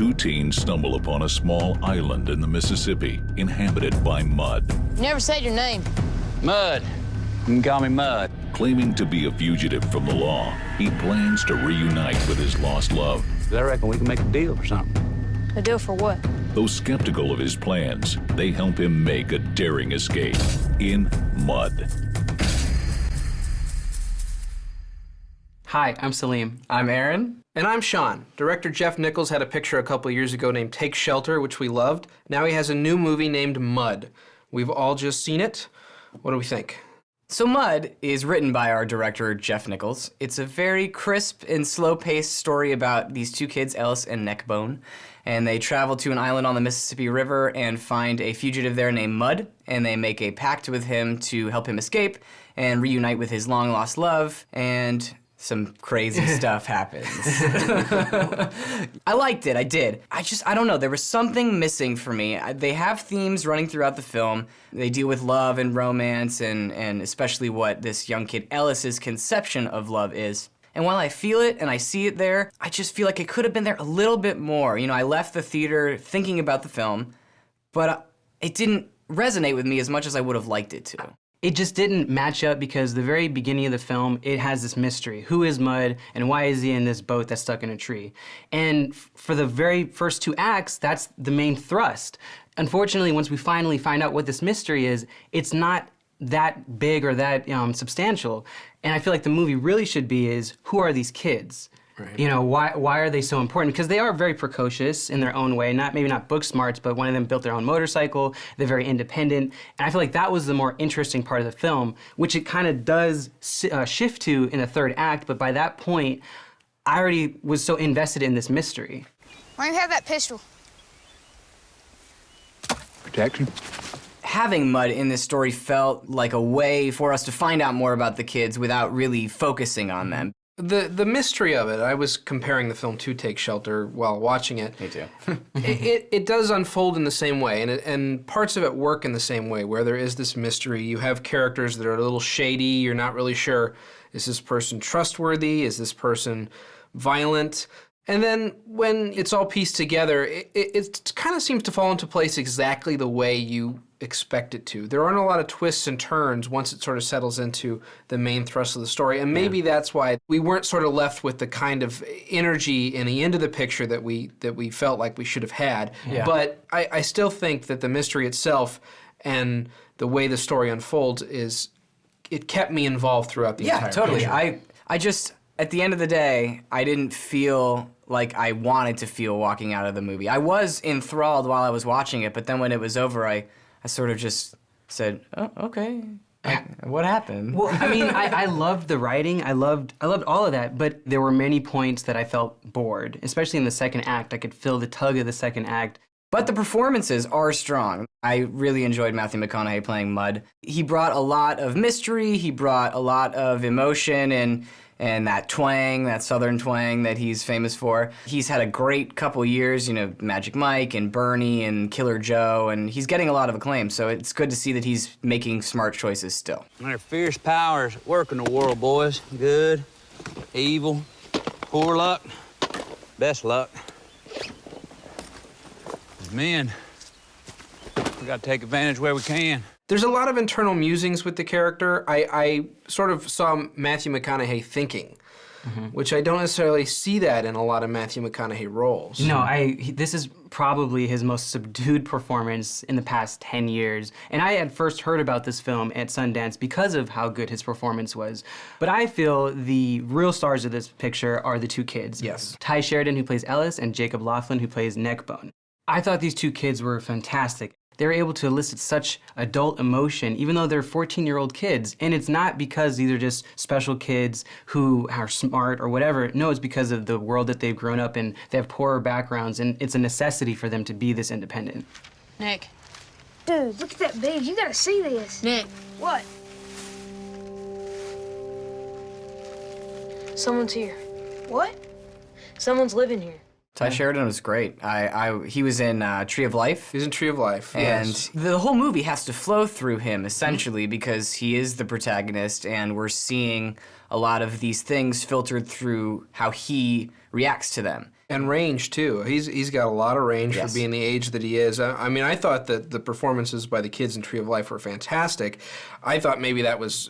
two teens stumble upon a small island in the Mississippi inhabited by mud. You never said your name. Mud. You can call me Mud. Claiming to be a fugitive from the law, he plans to reunite with his lost love. I reckon we can make a deal or something. A deal for what? Though skeptical of his plans, they help him make a daring escape in mud. Hi, I'm Salim. I'm Aaron. And I'm Sean. Director Jeff Nichols had a picture a couple years ago named Take Shelter, which we loved. Now he has a new movie named Mud. We've all just seen it. What do we think? So Mud is written by our director, Jeff Nichols. It's a very crisp and slow-paced story about these two kids, Ellis and Neckbone. And they travel to an island on the Mississippi River and find a fugitive there named Mud. And they make a pact with him to help him escape and reunite with his long-lost love. And some crazy stuff happens. I liked it, I did. I don't know, there was something missing for me. They have themes running throughout the film. They deal with love and romance and especially what this young kid Ellis's conception of love is. And while I feel it and I see it there, I just feel like it could have been there a little bit more. You know, I left the theater thinking about the film, but it didn't resonate with me as much as I would have liked it to. It just didn't match up because the very beginning of the film, it has this mystery. Who is Mud and why is he in this boat that's stuck in a tree? And for the very first two acts, that's the main thrust. Unfortunately, once we finally find out what this mystery is, it's not that big or that substantial. And I feel like the movie really should be is, who are these kids? Right. You know, why are they so important? Because they are very precocious in their own way. Maybe not book smarts, but one of them built their own motorcycle. They're very independent. And I feel like that was the more interesting part of the film, which it kind of does shift to in the third act. But by that point, I already was so invested in this mystery. Why do you have that pistol? Protection. Having Mud in this story felt like a way for us to find out more about the kids without really focusing on them. The mystery of it, I was comparing the film to Take Shelter while watching it. Me too. it does unfold in the same way, and parts of it work in the same way, where there is this mystery. You have characters that are a little shady. You're not really sure, is this person trustworthy? Is this person violent? And then when it's all pieced together, it kind of seems to fall into place exactly the way you expect it to. There aren't a lot of twists and turns once it sort of settles into the main thrust of the story, and maybe that's why we weren't sort of left with the kind of energy in the end of the picture that we felt like we should have had. Yeah. But I still think that the mystery itself and the way the story unfolds it kept me involved throughout the entire totally. picture. I just, at the end of the day, I didn't feel like I wanted to feel walking out of the movie. I was enthralled while I was watching it, but then when it was over, I sort of just said, oh, okay, what happened? Well, I mean, I loved the writing, I loved all of that, but there were many points that I felt bored, especially in the second act. I could feel the tug of the second act. But the performances are strong. I really enjoyed Matthew McConaughey playing Mud. He brought a lot of mystery, he brought a lot of emotion and that twang, that southern twang that he's famous for. He's had a great couple years, you know, Magic Mike and Bernie and Killer Joe, and he's getting a lot of acclaim, so it's good to see that he's making smart choices still. There are fierce powers at work in the world, boys. Good, evil, poor luck, best luck. As men, we gotta take advantage where we can. There's a lot of internal musings with the character. I sort of saw Matthew McConaughey thinking, which I don't necessarily see that in a lot of Matthew McConaughey roles. No, this is probably his most subdued performance in the past 10 years. And I had first heard about this film at Sundance because of how good his performance was. But I feel the real stars of this picture are the two kids. Yes. Ty Sheridan, who plays Ellis, and Jacob Lofland, who plays Neckbone. I thought these two kids were fantastic. They were able to elicit such adult emotion, even though they're 14-year-old kids. And it's not because these are just special kids who are smart or whatever. No, it's because of the world that they've grown up in. They have poorer backgrounds, and it's a necessity for them to be this independent. Nick. Dude, look at that babe. You gotta see this. Nick. What? Someone's here. What? Someone's living here. Ty Sheridan was great. He was in Tree of Life. He's in Tree of Life, and yes. The whole movie has to flow through him, essentially, because he is the protagonist, and we're seeing a lot of these things filtered through how he reacts to them. And range, too. He's got a lot of range Yes. for being the age that he is. I mean, I thought that the performances by the kids in Tree of Life were fantastic. I thought maybe that was,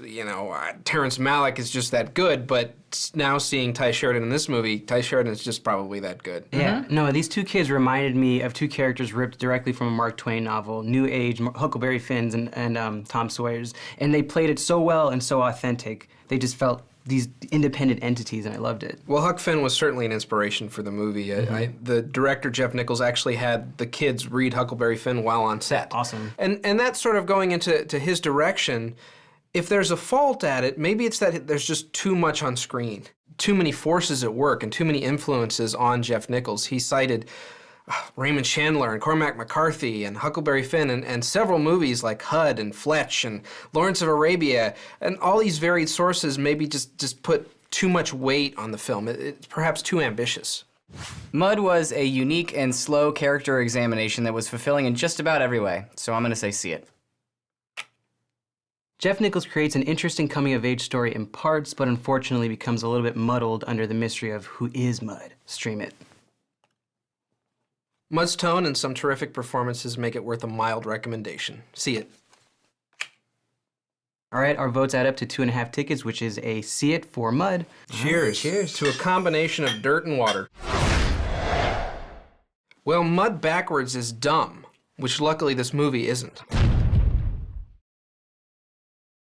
Terrence Malick is just that good, but now seeing Ty Sheridan in this movie, Ty Sheridan is just probably that good. Yeah, no, these two kids reminded me of two characters ripped directly from a Mark Twain novel, New Age, Huckleberry Finn's and Tom Sawyer's, and they played it so well and so authentic. They just felt these independent entities, and I loved it. Well, Huck Finn was certainly an inspiration for the movie. The director, Jeff Nichols, actually had the kids read Huckleberry Finn while on set. Awesome. And that's sort of going into his direction. If there's a fault at it, maybe it's that there's just too much on screen. Too many forces at work and too many influences on Jeff Nichols. He cited Raymond Chandler and Cormac McCarthy and Huckleberry Finn and several movies like HUD and Fletch and Lawrence of Arabia, and all these varied sources maybe just put too much weight on the film. It's perhaps too ambitious. Mud was a unique and slow character examination that was fulfilling in just about every way, so I'm gonna say see it. Jeff Nichols creates an interesting coming-of-age story in parts, but unfortunately becomes a little bit muddled under the mystery of who is Mud. Stream it. Mud's tone and some terrific performances make it worth a mild recommendation. See it. All right, our votes add up to 2.5 tickets, which is a see it for Mud. Cheers. Cheers to a combination of dirt and water. Well, Mud backwards is dumb, which luckily this movie isn't.